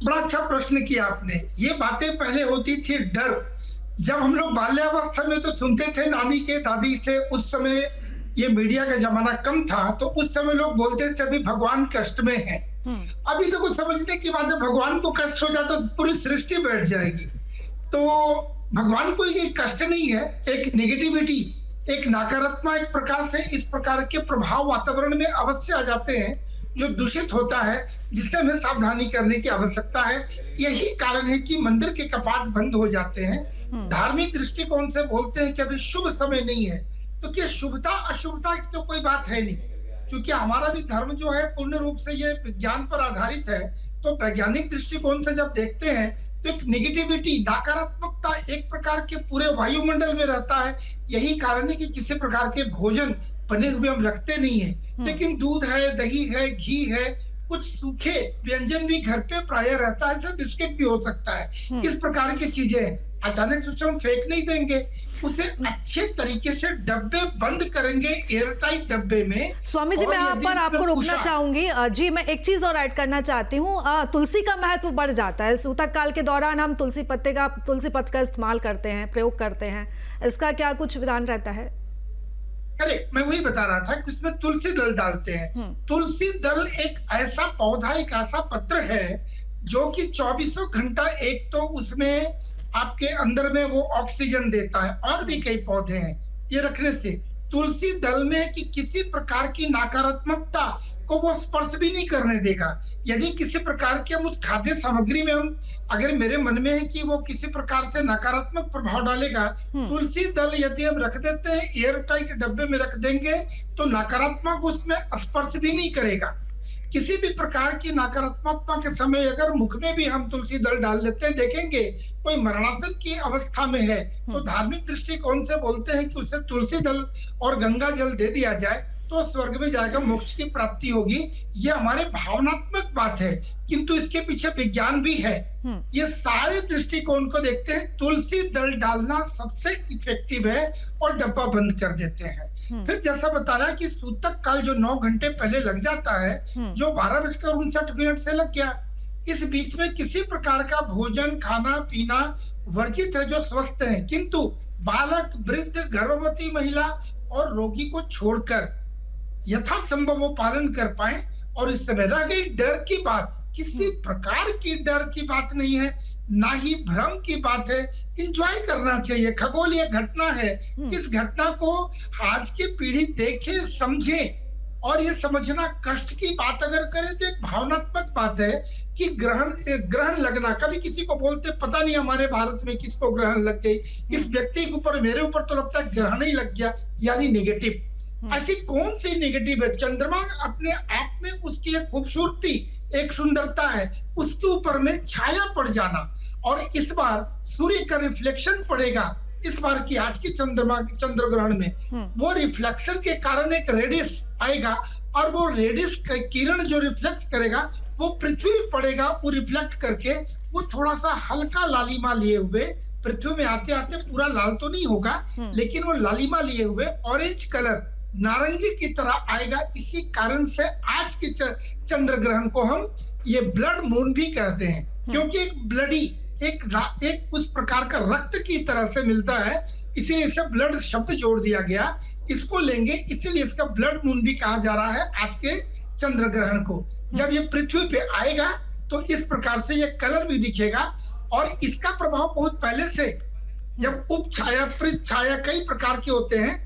बड़ा अच्छा प्रश्न किया आपने। ये बातें पहले होती थी डर। जब हम लोग बाल्यावस्था में तो सुनते थे नानी के दादी से, उस समय ये मीडिया का जमाना कम था, तो उस समय लोग बोलते थे अभी भगवान कष्ट में है। अभी तो कुछ समझने की बात है, भगवान को कष्ट हो जाए तो पूरी सृष्टि बैठ जाएगी। तो भगवान को ये कष्ट नहीं है, एक नेगेटिविटी, एक नकारात्मक एक प्रकार से इस प्रकार के प्रभाव वातावरण में अवश्य आ जाते हैं जो दूषित होता है, जिससे हमें सावधानी करने की आवश्यकता है। यही कारण है कि मंदिर के कपाट बंद हो जाते हैं। धार्मिक दृष्टिकोण से बोलते हैं कि अभी शुभ समय नहीं है, तो क्या शुभता अशुभता की तो कोई बात है नहीं, क्योंकि हमारा भी धर्म जो है पूर्ण रूप से ये विज्ञान पर आधारित है। तो वैज्ञानिक दृष्टिकोण से जब देखते हैं तो एक नेगेटिविटी, नकारात्मकता एक प्रकार के पूरे वायुमंडल में रहता है। यही कारण है कि किसी प्रकार के भोजन बने हुए हम रखते नहीं है, लेकिन दूध है, दही है, घी है, कुछ सूखे व्यंजन भी घर पे प्राय रहता है, जैसे बिस्किट भी हो सकता है। इस प्रकार की चीजें अचानक से हम फेंक नहीं देंगे, उसे अच्छे तरीके से डब्बे बंद करेंगे, एयरटाइट डब्बे में। स्वामी जी, मैं यहाँ पर आपको रोकना चाहूंगी जी। मैं एक चीज और ऐड करना चाहती हूँ। तुलसी का महत्व बढ़ जाता है। सूतक काल के दौरान हम तुलसी पत्ते का इस्तेमाल करते हैं, प्रयोग करते हैं। इसका क्या कुछ विधान रहता है? अरे मैं वही बता रहा था कि उसमें तुलसी दल डालते हैं। तुलसी दल एक ऐसा पौधा, एक ऐसा पत्र है जो कि 24 घंटा एक तो उसमें आपके अंदर में वो ऑक्सीजन देता है, और भी कई पौधे हैं। ये रखने से तुलसी दल में कि किसी प्रकार की नकारात्मकता को वो स्पर्श भी नहीं करने देगा। यदि किसी प्रकार के उस खाद्य सामग्री में हम, अगर मेरे मन में है कि वो किसी प्रकार से नकारात्मक प्रभाव डालेगा, तुलसी दल यदि हम रख देते हैं, एयर टाइट डब्बे में रख देंगे, तो नकारात्मक उसमें स्पर्श भी नहीं करेगा। किसी भी प्रकार की नकारात्मकता के समय अगर मुख में भी हम तुलसी दल डाल लेते हैं, देखेंगे कोई मरणासन की अवस्था में है, तो धार्मिक दृष्टिकोण से बोलते हैं कि उसे तुलसी दल और गंगा जल दे दिया जाए तो स्वर्ग में जाएगा, मोक्ष की प्राप्ति होगी। ये हमारे भावनात्मक बात है, किंतु इसके पीछे विज्ञान भी है। ये सारे दृष्टिकोण को देखते हैं, तुलसी दल डालना सबसे इफेक्टिव है और डब्बा बंद कर देते हैं। फिर जैसा बताया कि सूतक काल जो 9 घंटे पहले लग जाता है, जो 12:59 से लग गया, इस बीच में किसी प्रकार का भोजन, खाना पीना वर्जित है जो स्वस्थ है, किंतु बालक, वृद्ध, गर्भवती महिला और रोगी को छोड़कर यथासंभव वो पालन कर पाए। और इस समय रह गई डर की बात, किसी प्रकार की डर की बात नहीं है, ना ही भ्रम की बात है। एंजॉय करना चाहिए, खगोलीय घटना है। इस घटना को आज की पीढ़ी देखे, समझे, और ये समझना कष्ट की बात अगर करे तो एक भावनात्मक बात है कि ग्रहण लगना, कभी किसी को बोलते पता नहीं हमारे भारत में किसको ग्रहण लग गई, इस व्यक्ति के ऊपर, मेरे ऊपर तो लगता है ग्रहण ही लग गया, यानी नेगेटिव। ऐसी कौन सी नेगेटिव है? चंद्रमा अपने आप में उसकी एक खूबसूरती, एक सुंदरता है, उसके ऊपर में छाया पड़ जाना, और इस बार सूर्य का रिफ्लेक्शन पड़ेगा। इस बार की आज की चंद्र ग्रहण में वो रिफ्लेक्शन के कारण एक रेडियस आएगा, और वो रेडियस का किरण जो रिफ्लेक्ट करेगा वो पृथ्वी पे पड़ेगा। वो रिफ्लेक्ट करके वो थोड़ा सा हल्का लालिमा लिए हुए पृथ्वी में आते आते पूरा लाल तो नहीं होगा, लेकिन वो लालिमा लिए हुए ऑरेंज कलर, नारंगी की तरह आएगा। इसी कारण से आज के चंद्र ग्रहण को हम ये ब्लड मून भी कहते हैं, क्योंकि एक ब्लडी, एक उस प्रकार का रक्त की तरह से मिलता है, इसीलिए इसे ब्लड शब्द जोड़ दिया गया। इसको लेंगे, इसीलिए इसका ब्लड मून भी कहा जा रहा है आज के चंद्र ग्रहण को। जब ये पृथ्वी पे आएगा तो इस प्रकार से ये कलर भी दिखेगा, और इसका प्रभाव बहुत पहले से, जब उप छाया, पृथ छाया, कई प्रकार के होते हैं,